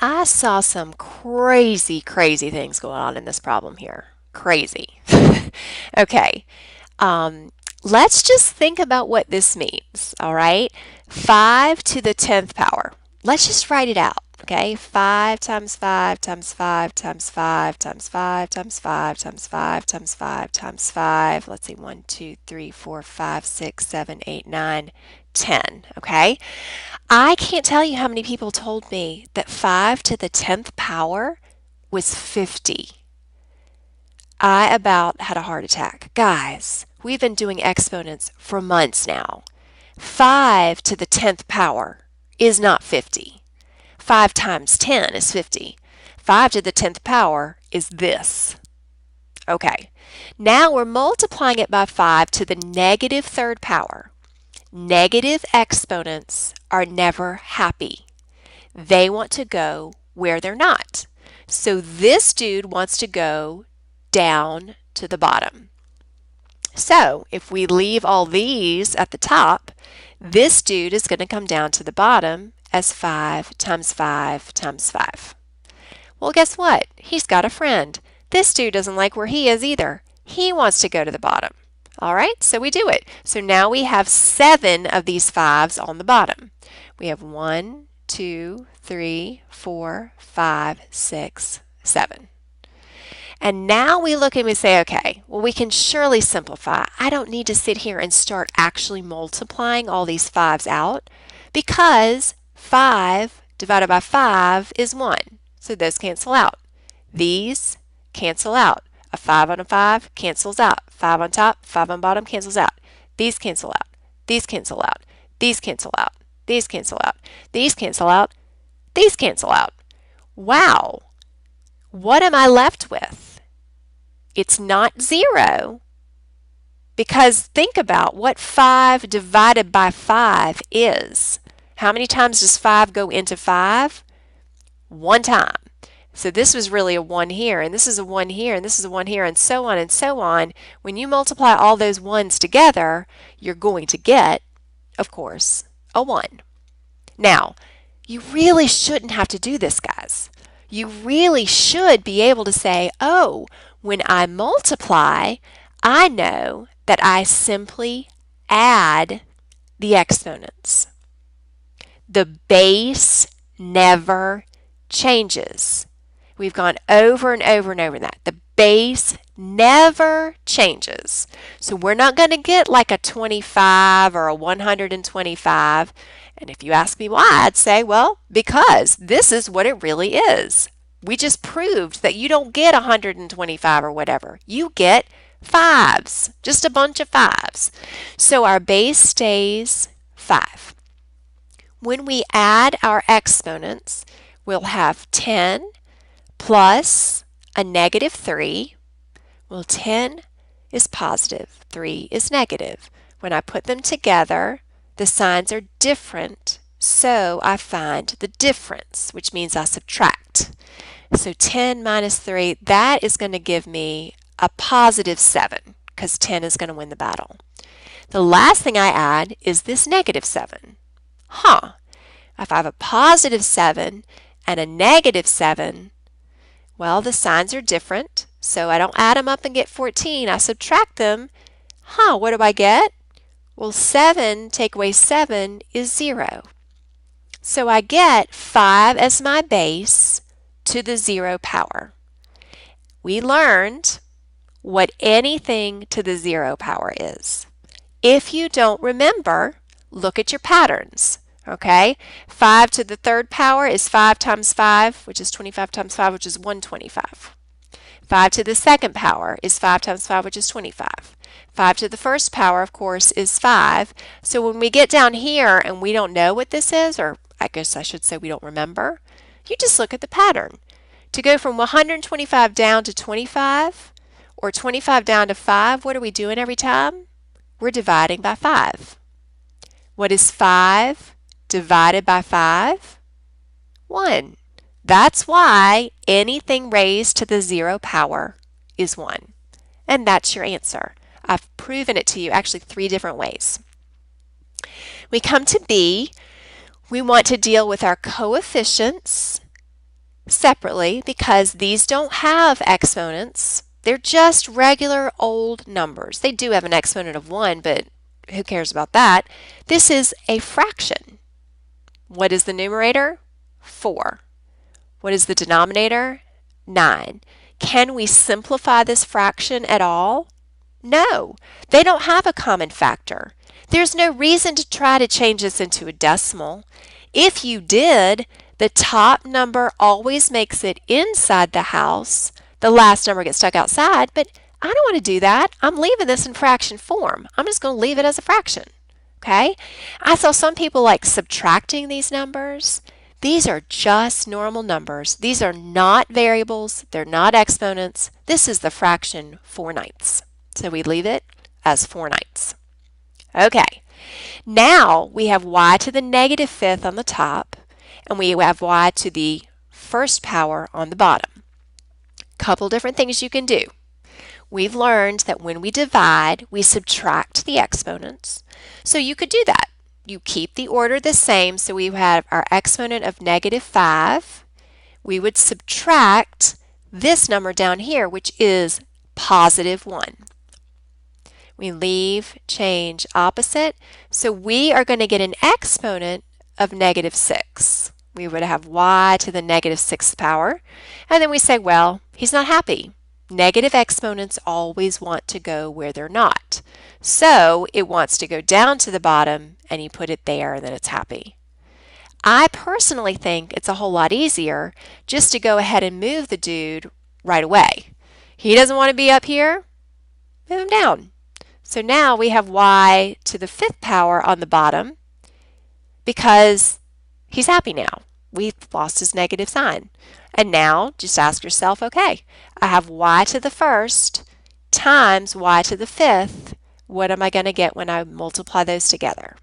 I saw some crazy, crazy things going on in this problem here. Crazy. Okay, um, let's just think about what this means, all right? 5 to the 10th power. Let's just write it out, okay? 5 times 5 times 5 times 5 times 5 times 5 times 5 times 5 times 5. Let's see, 1, 2, 3, 4, 5, 6, 7, 8, 9, 10, okay? I can't tell you how many people told me that 5 to the 10th power was 50. I about had a heart attack. Guys, we've been doing exponents for months now. 5 to the 10th power is not 50. 5 times 10 is 50. 5 to the 10th power is this. Okay, now we're multiplying it by 5 to the negative third power. Negative exponents are never happy. They want to go where they're not. So this dude wants to go down to the bottom. So if we leave all these at the top, this dude is going to come down to the bottom as 5 times 5 times 5. Well, guess what? He's got a friend. This dude doesn't like where he is either. He wants to go to the bottom. All right, so we do it. So now we have 7 of these 5s on the bottom. We have 1, 2, 3, 4, 5, 6, 7. And now we look and we say, okay, well, we can surely simplify. I don't need to sit here and start actually multiplying all these 5s out because 5 divided by 5 is 1. So those cancel out. These cancel out. A 5 on a 5 cancels out. 5 on top, 5 on bottom cancels out. These cancel out. These cancel out. These cancel out. These cancel out. These cancel out. These cancel out. Wow. What am I left with? It's not 0 because think about what 5 divided by 5 is. How many times does 5 go into 5? One time. So this was really a 1 here, and this is a 1 here, and this is a 1 here, and so on and so on. When you multiply all those 1s together, you're going to get, of course, a 1. Now, you really shouldn't have to do this, guys. You really should be able to say, oh, when I multiply, I know that I simply add the exponents. The base never changes. We've gone over and over and over that. The base never changes. So we're not going to get like a 25 or a 125. And if you ask me why, I'd say, well, because this is what it really is. We just proved that you don't get 125 or whatever. You get 5s, just a bunch of 5s. So our base stays 5. When we add our exponents, we'll have 10 plus a negative 3. Well, 10 is positive, 3 is negative. When I put them together, the signs are different, so I find the difference, which means I subtract. So 10 minus 3, that is going to give me a positive 7, because 10 is going to win the battle. The last thing I add is this negative 7. If I have a positive 7 and a negative 7, well, the signs are different, so I don't add them up and get 14. I subtract them. What do I get? Well, 7 take away 7 is 0. So I get 5 as my base to the 0 power. We learned what anything to the 0 power is. If you don't remember, look at your patterns. Okay, 5 to the 3rd power is 5 times 5, which is 25 times 5, which is 125. 5 to the 2nd power is 5 times 5, which is 25. 5 to the 1st power, of course, is 5. So when we get down here and we don't know what this is, or I guess I should say we don't remember, you just look at the pattern. To go from 125 down to 25, or 25 down to 5, what are we doing every time? We're dividing by 5. What is 5 divided by 5? 1. That's why anything raised to the 0 power is 1. And that's your answer. I've proven it to you actually 3 different ways. We come to B. We want to deal with our coefficients separately because these don't have exponents. They're just regular old numbers. They do have an exponent of 1, but who cares about that? This is a fraction. What is the numerator? 4. What is the denominator? 9. Can we simplify this fraction at all? No, they don't have a common factor. There's no reason to try to change this into a decimal. If you did, the top number always makes it inside the house. The last number gets stuck outside, but I don't want to do that. I'm leaving this in fraction form. I'm just going to leave it as a fraction. Okay? I saw some people like subtracting these numbers. These are just normal numbers. These are not variables. They're not exponents. This is the fraction 4/9. So we leave it as 4/9. Okay, now we have y to the negative fifth on the top, and we have y to the first power on the bottom. Couple different things you can do. We've learned that when we divide, we subtract the exponents. So you could do that. You keep the order the same, so we have our exponent of negative 5. We would subtract this number down here, which is positive 1. We leave, change, opposite. So we are going to get an exponent of negative 6. We would have y to the negative 6th power. And then we say, well, he's not happy. Negative exponents always want to go where they're not. So it wants to go down to the bottom, and you put it there, and then it's happy. I personally think it's a whole lot easier just to go ahead and move the dude right away. He doesn't want to be up here. Move him down. So now we have y to the 5th power on the bottom because he's happy now. We've lost his negative sign. And now just ask yourself, okay, I have y to the 1st times y to the 5th. What am I going to get when I multiply those together?